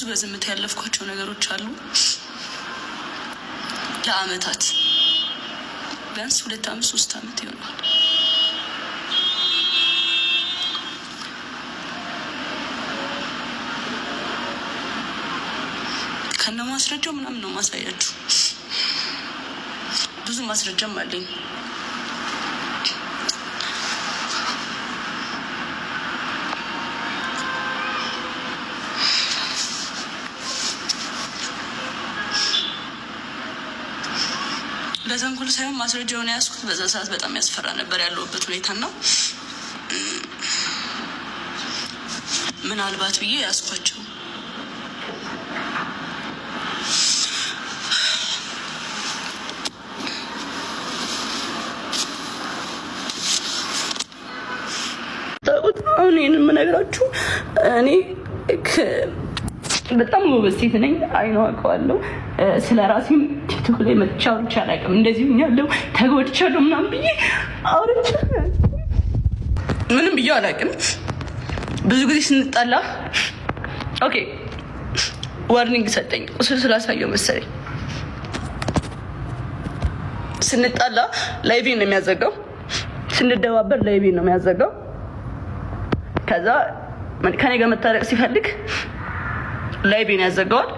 በዝምታ ያለፍኳቸው ነገሮች አሉ። ለአመታት ቢያንስ 2 ዓመት 3 ዓመት ይሆናል። ከነ ማስረጃው ምናምን ነው ማሳያችሁ። ብዙ ማስረጃም አለኝ። ለተንኮል ሳይሆን ማስረጃውን ያዝኩት በዛ ሰዓት በጣም ያስፈራ ነበር ያለውበት ሁኔታና ምናልባት ብዬ ያዝኳቸው። አሁን ይህን የምነግራችሁ እኔ በጣም ጎበዝ ሴት ነኝ። አይነዋቀዋለሁ ስለ ራሴም ቲክቶክ ላይ መጥቻ አውርቼ አላውቅም። እንደዚህ ያለው ተጎድቻለሁ ምናምን ብዬ አውርቼ ምንም ብዬ አላውቅም። ብዙ ጊዜ ስንጣላ ኦኬ ዋርኒንግ ሰጠኝ። ቁስል ስላሳየው መሰለኝ ስንጣላ ላይቬን ነው የሚያዘጋው፣ ስንደባበር ላይቬን ነው የሚያዘጋው። ከዛ ከኔ ጋር መታረቅ ሲፈልግ ላይቬን ያዘጋዋል።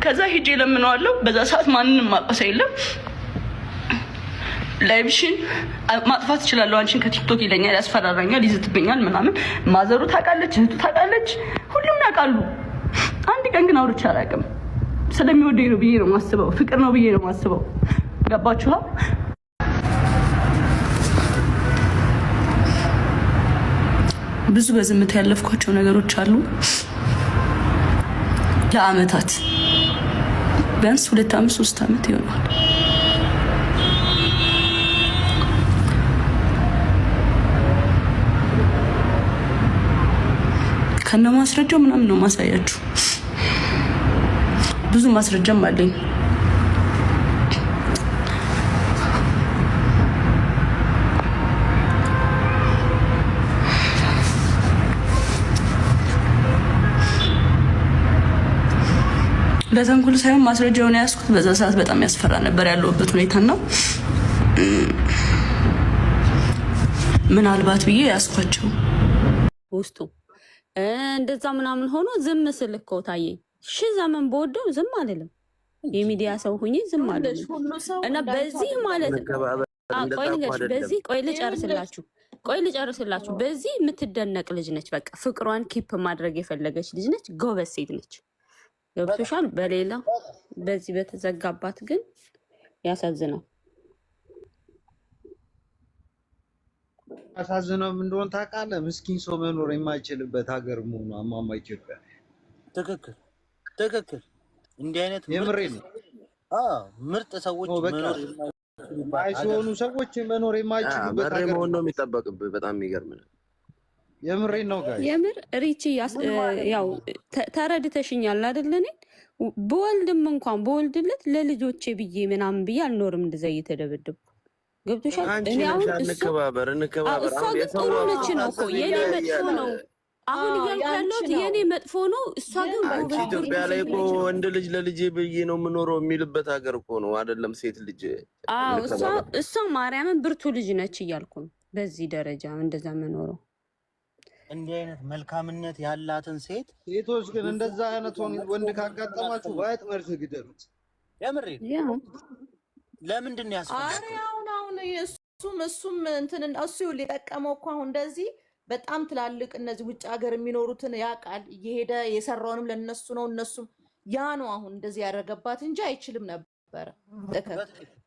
ከዛ ሂጄ ለምነዋለሁ። በዛ ሰዓት ማንንም ማቆሰ የለም። ላይቭሽን ማጥፋት እችላለሁ አንቺን ከቲክቶክ ይለኛል፣ ያስፈራራኛል፣ ይዝትብኛል ምናምን። ማዘሩ ታውቃለች፣ እህቱ ታውቃለች፣ ሁሉም ያውቃሉ። አንድ ቀን ግን አውርቼ አላውቅም። ስለሚወደኝ ነው ብዬ ነው የማስበው፣ ፍቅር ነው ብዬ ነው የማስበው። ገባችኋ? ብዙ በዝምታ ያለፍኳቸው ነገሮች አሉ። ለአመታት ቢያንስ 2 ዓመት 3 ዓመት ይሆናል። ከነ ማስረጃው ምናምን ነው ማሳያችሁ። ብዙ ማስረጃም አለኝ። ለተንኮል ሳይሆን ማስረጃውን ያዝኩት በዛ ሰዓት በጣም ያስፈራ ነበር ያለውበት ሁኔታና ምናልባት ብዬ ያዝኳቸው። ውስጡ እንደዛ ምናምን ሆኖ ዝም ስል እኮ ታየኝ። ዘመን በወደው ዝም አልልም። የሚዲያ ሰው ሁኜ ዝም አልልም እና በዚህ ማለት ቆይ ልጨርስላችሁ። በዚህ የምትደነቅ ልጅ ነች። በቃ ፍቅሯን ኪፕ ማድረግ የፈለገች ልጅ ነች። ጎበዝ ሴት ነች። ገብቶሻል? በሌላ በዚህ በተዘጋባት ግን ያሳዝናል። አሳዝነው እንደሆነ ታውቃለህ። ምስኪን ሰው መኖር የማይችልበት ሀገር መሆኑ አማማ ኢትዮጵያ። ትክክል። እንዲህ አይነት ምርጥ ሰዎች መኖር የማይችሉ ሰዎች መኖር የማይችሉበት ሀገር መሆን ነው የሚጠበቅብህ። በጣም የሚገርም ነው። የምሬን ነው ጋር የምር ሪቺ ያው ተረድተሽኛል አይደል? እኔ በወልድም እንኳን በወልድለት ለልጆቼ ብዬ ምናምን ብዬ አልኖርም። እንደዛ እየተደበደብኩ ገብቶሻል? እኔ አሁን እንከባበር እሷ ግን ጥሩ ነች ነው እኮ የኔ መጥፎ ነው አሁን እያልኩ ያለሁት የኔ መጥፎ ነው። እሷ ግን ኢትዮጵያ ላይ እኮ ወንድ ልጅ ለልጄ ብዬ ነው የምኖረው የሚልበት ሀገር እኮ ነው አይደለም? ሴት ልጅ እሷ ማርያምን ብርቱ ልጅ ነች እያልኩ ነው። በዚህ ደረጃ እንደዛ መኖረው እንዲህ አይነት መልካምነት ያላትን ሴቶች ግን እንደዛ አይነት ወንድ ካጋጠማችሁ ባይጥ መርዝ ግደሉት። የምሬ ለምንድን ነው ያስፈልጋል? አሁን እሱም እንትን እሱ ሊጠቀመው እኮ አሁን እንደዚህ በጣም ትላልቅ እነዚህ ውጭ ሀገር የሚኖሩትን ያውቃል። እየሄደ የሰራውንም ለነሱ ነው። እነሱም ያ ነው አሁን እንደዚህ ያደረገባት እንጂ አይችልም ነበረ።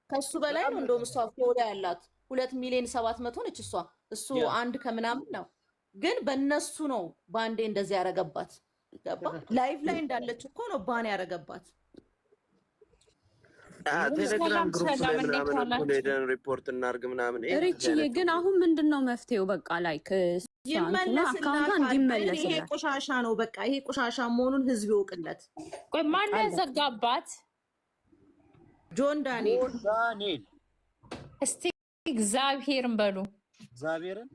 ከሱ በላይ ነው እንደውም እሷ ፎሎ ያላት 2,700,000 ነች እሷ። እሱ 1 ከምናምን ነው። ግን በእነሱ ነው ባንዴ እንደዚህ ያደረገባት። ላይቭ ላይ እንዳለች እኮ ነው ባን ያደረገባት። ቴሌግራም ግሩፕ ላይ ምናምን ሄደን ሪፖርት እናርግ ምናምን። ሪችዬ ግን አሁን ምንድን ነው መፍትሄው? በቃ ላይክ አካውንቷ እንዲመለስላት። ይሄ ቆሻሻ ነው። በቃ ይሄ ቆሻሻ መሆኑን ህዝብ ይወቅለት። ቆይ ማን ያዘጋባት? ጆን ዳንኤል። እስቲ እግዚአብሔርን በሉ። እግዚአብሔርን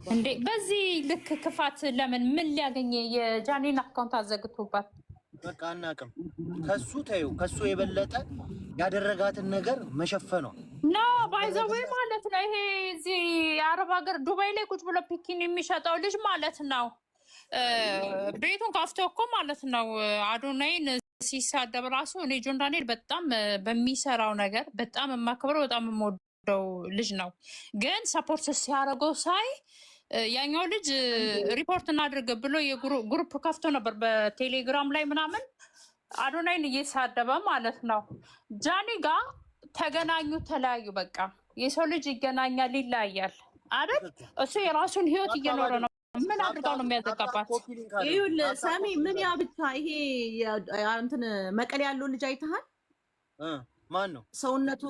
እንዴ በዚህ ልክ ክፋት ለምን ምን ሊያገኘ የጃኒን አካውንት አዘግቶባት? በቃ አናውቅም። ከሱ ታዩ ከሱ የበለጠ ያደረጋትን ነገር መሸፈኗ ኖ ባይዘዌ ማለት ነው። ይሄ እዚህ አረብ ሀገር ዱባይ ላይ ቁጭ ብሎ ፒኪን የሚሸጠው ልጅ ማለት ነው። ቤቱን ከፍቶ እኮ ማለት ነው አዶናይን ሲሳደብ ራሱ እኔ ጆን ዳንኤል በጣም በሚሰራው ነገር በጣም የማከብረው በጣም የምወደው ልጅ ነው። ግን ሰፖርት ሲያደርገው ሳይ ያኛው ልጅ ሪፖርት እናድርግ ብሎ የግሩፕ ከፍቶ ነበር በቴሌግራም ላይ ምናምን አዶናይን እየሳደበ ማለት ነው። ጃኒ ጋር ተገናኙ፣ ተለያዩ። በቃ የሰው ልጅ ይገናኛል፣ ይለያያል አይደል? እሱ የራሱን ህይወት እየኖረ ነው። ምን አድርጋው ነው የሚያዘጋባት? ይኸውልህ ሳሚ ምን ያ ብቻ ይሄ እንትን መቀሌ ያለው ልጅ አይተሃል? ማን ነው ሰውነቱ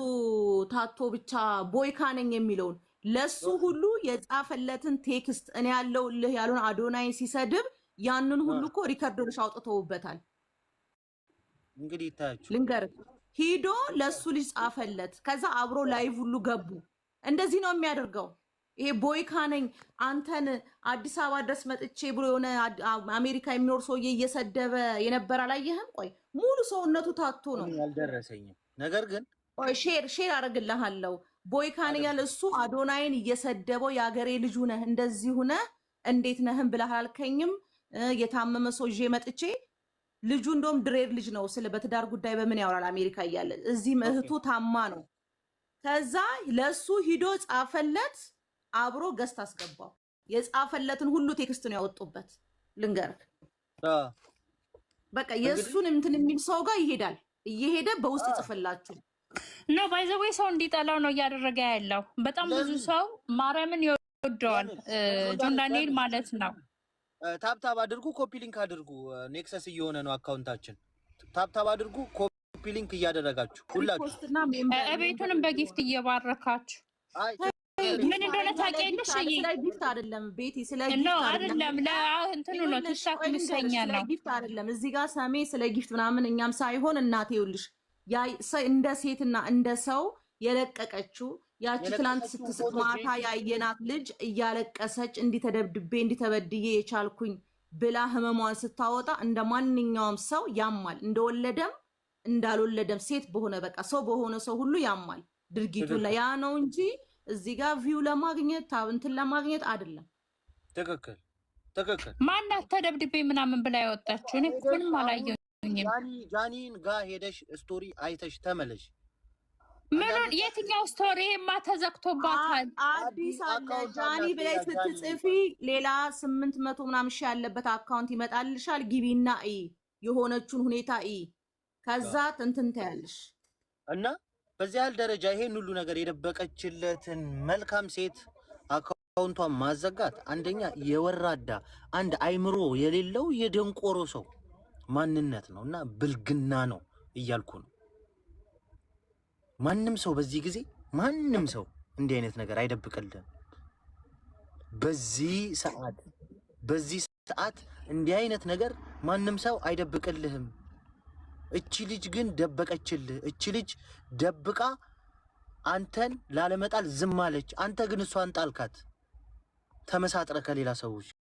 ታቶ ብቻ ቦይካ ነኝ የሚለውን ለሱ ሁሉ የጻፈለትን ቴክስት እኔ ያለውልህ ያሉን አዶናይን ሲሰድብ ያንን ሁሉ እኮ ሪከርዶች አውጥተውበታል። እንግዲህ ይታያችሁ ልንገርህ፣ ሂዶ ለሱ ልጅ ጻፈለት። ከዛ አብሮ ላይቭ ሁሉ ገቡ። እንደዚህ ነው የሚያደርገው። ይሄ ቦይካ ነኝ አንተን አዲስ አበባ ድረስ መጥቼ ብሎ የሆነ አሜሪካ የሚኖር ሰውዬ እየሰደበ የነበረ አላየህም? ቆይ ሙሉ ሰውነቱ ታቶ ነው። ያልደረሰኝም ነገር ግን ቆይ ሼር አደርግልሃለሁ። ቦይካ ነኝ ያለ እሱ አዶናይን እየሰደበው የአገሬ ልጅ ነህ እንደዚህ ሆነ እንዴት ነህም ብለህ አልከኝም? የታመመ ሰው ይዤ መጥቼ ልጁ እንደውም ድሬድ ልጅ ነው። ስለ በትዳር ጉዳይ በምን ያወራል አሜሪካ እያለ እዚህም እህቱ ታማ ነው። ከዛ ለሱ ሂዶ ጻፈለት፣ አብሮ ገስት አስገባው። የጻፈለትን ሁሉ ቴክስት ነው ያወጡበት። ልንገርህ በቃ የእሱን እንትን የሚል ሰው ጋር ይሄዳል፣ እየሄደ በውስጥ ይጽፍላችሁ ነው። ባይዘዌ ሰው እንዲጠላው ነው እያደረገ ያለው። በጣም ብዙ ሰው ማርያምን ይወደዋል ጆን ዳንኤል ማለት ነው። ታብታብ አድርጉ፣ ኮፒ ሊንክ አድርጉ። ኔክሰስ እየሆነ ነው አካውንታችን። ታብታብ አድርጉ፣ ኮፒ ሊንክ እያደረጋችሁ ሁላችሁ ቤቱንም በጊፍት እየባረካችሁ ምን እንደሆነ ታውቂያለሽ? ስለ ጊፍት አይደለም ቤቲ፣ ስለ ጊፍት አይደለም ለእንትኑ ነው ትሳክ ምሰኛል ነው ጊፍት አይደለም። እዚህ ጋር ሰሜ ስለ ጊፍት ምናምን እኛም ሳይሆን እናቴ ይኸውልሽ እንደ ሴትና እንደ ሰው የለቀቀችው ያቺ ትላንት ስትስቅ ማታ ያየናት ልጅ እያለቀሰች እንዲተደብድቤ እንዲተበድዬ የቻልኩኝ ብላ ህመሟን ስታወጣ እንደ ማንኛውም ሰው ያማል። እንደወለደም እንዳልወለደም ሴት በሆነ በቃ ሰው በሆነ ሰው ሁሉ ያማል ድርጊቱ ላይ ያ ነው እንጂ እዚህ ጋር ቪው ለማግኘት እንትን ለማግኘት አይደለም። ትክክል ትክክል። ማናት ተደብድቤ ምናምን ብላ ያወጣችሁ? እኔ ምንም አላየሁኝም። ጃኒን ጋር ሄደሽ ስቶሪ አይተሽ ተመለሽ። ምን የትኛው ስቶሪ? ይሄማ ተዘግቶባታል። አዲስ አለ ጃኒ ብላይ ስትጽፊ ሌላ 800 ምናምን ሺህ ያለበት አካውንት ይመጣልሻል። ግቢና የሆነችውን ሁኔታ ከዛ እንትን ታያለሽ እና በዚህ ያህል ደረጃ ይሄን ሁሉ ነገር የደበቀችለትን መልካም ሴት አካውንቷን ማዘጋት አንደኛ የወራዳ አንድ አይምሮ የሌለው የደንቆሮ ሰው ማንነት ነው እና ብልግና ነው እያልኩ ነው። ማንም ሰው በዚህ ጊዜ ማንም ሰው እንዲህ አይነት ነገር አይደብቅልህም። በዚህ ሰዓት እንዲህ አይነት ነገር ማንም ሰው አይደብቅልህም። እቺ ልጅ ግን ደበቀችልህ። እቺ ልጅ ደብቃ አንተን ላለመጣል ዝም አለች። አንተ ግን እሷን ጣልካት ተመሳጥረ ከሌላ ሰዎች